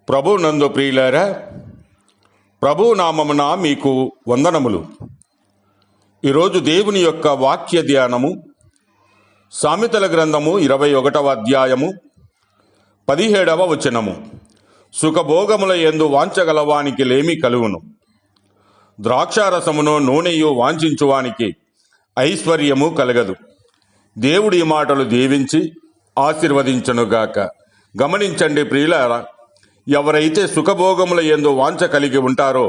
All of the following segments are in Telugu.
ప్రభు నందు ప్రియులారా, ప్రభు నామమున మీకు వందనములు. ఈరోజు దేవుని యొక్క వాక్య ధ్యానము సామెతల గ్రంథము 21వ అధ్యాయము 17వ వచనము. సుఖభోగముల యందు వాంచగలవానికి లేమి కలుగును, ద్రాక్షారసమును నూనెయు వాంఛించువానికి ఐశ్వర్యము కలగదు. దేవుడి మాటలు దీవించి ఆశీర్వదించనుగాక. గమనించండి ప్రియులారా, ఎవరైతే సుఖభోగముల యందు వాంఛ కలిగి ఉంటారో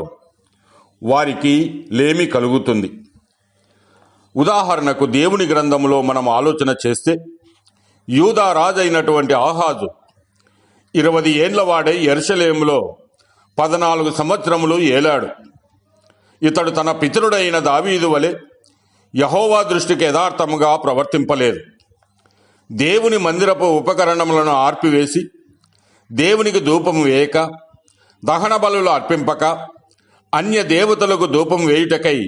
వారికి లేమి కలుగుతుంది. ఉదాహరణకు దేవుని గ్రంథములో మనం ఆలోచన చేస్తే, యూదా రాజైనటువంటి ఆహాజు 20 ఏండ్ల వాడై యెరూషలేములో 14 సంవత్సరములు ఏలాడు. ఇతడు తన పితరుడైన దావీదు వలె యెహోవా దృష్టికి యథార్థముగా ప్రవర్తింపలేదు. దేవుని మందిరపు ఉపకరణములను ఆర్పివేసి దేవునికి ధూపము వేయక, దహన బలులు అర్పింపక, అన్య దేవతలకు ధూపం వేయుటకై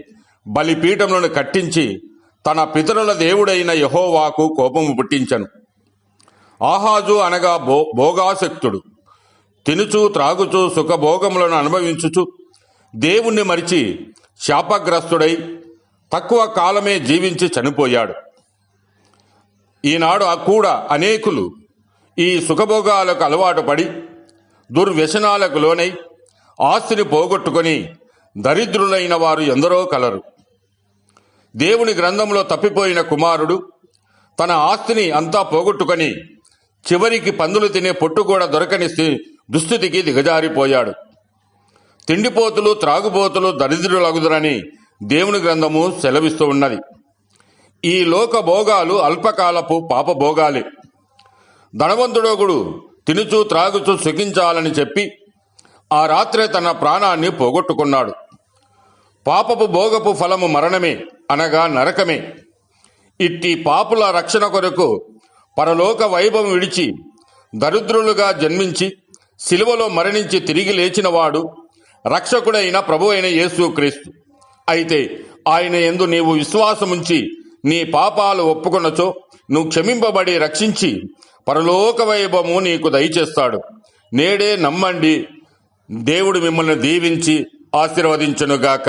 బలిపీఠములను కట్టించి తన పితరుల దేవుడైన యెహోవాకు కోపము పుట్టించను. ఆహాజు అనగా భోగాసక్తుడు. తినుచు త్రాగుచు సుఖభోగములను అనుభవించుచు దేవుణ్ణి మరిచి శాపగ్రస్తుడై తక్కువ కాలమే జీవించి చనిపోయాడు. ఈనాడు కూడా అనేకులు ఈ సుఖభోగాలకు అలవాటు పడి దుర్వ్యసనాలకు లోనై ఆస్తిని పోగొట్టుకొని దరిద్రులైన వారు ఎందరో కలరు. దేవుని గ్రంథంలో తప్పిపోయిన కుమారుడు తన ఆస్తిని అంతా పోగొట్టుకొని చివరికి పందులు తినే పొట్టు కూడా దొరకని దుస్థితికి దిగజారిపోయాడు. తిండిపోతులు త్రాగుబోతులు దరిద్రులగుదురని దేవుని గ్రంథము సెలవిస్తూ ఉన్నది. ఈ లోక భోగాలు అల్పకాలపు పాప భోగాలే. ధనవంతుడొకడు తినుచు త్రాగుచు సుఖించాలని చెప్పి ఆ రాత్రే తన ప్రాణాన్ని పోగొట్టుకున్నాడు. పాపపు భోగపు ఫలము మరణమే, అనగా నరకమే. ఇట్టి పాపుల రక్షణ కొరకు పరలోక వైభవం విడిచి దరిద్రులుగా జన్మించి సిలువలో మరణించి తిరిగి లేచినవాడు రక్షకుడైన ప్రభు అయిన యేసుక్రీస్తు. అయితే ఆయన యందు నీవు విశ్వాసముంచి నీ పాపాలు ఒప్పుకొనచో నువ్వు క్షమింపబడి రక్షించి పరలోక వైభవము నీకు దయచేస్తాడు. నేడే నమ్మండి. దేవుడు మిమ్మల్ని దీవించి ఆశీర్వదించునుగాక.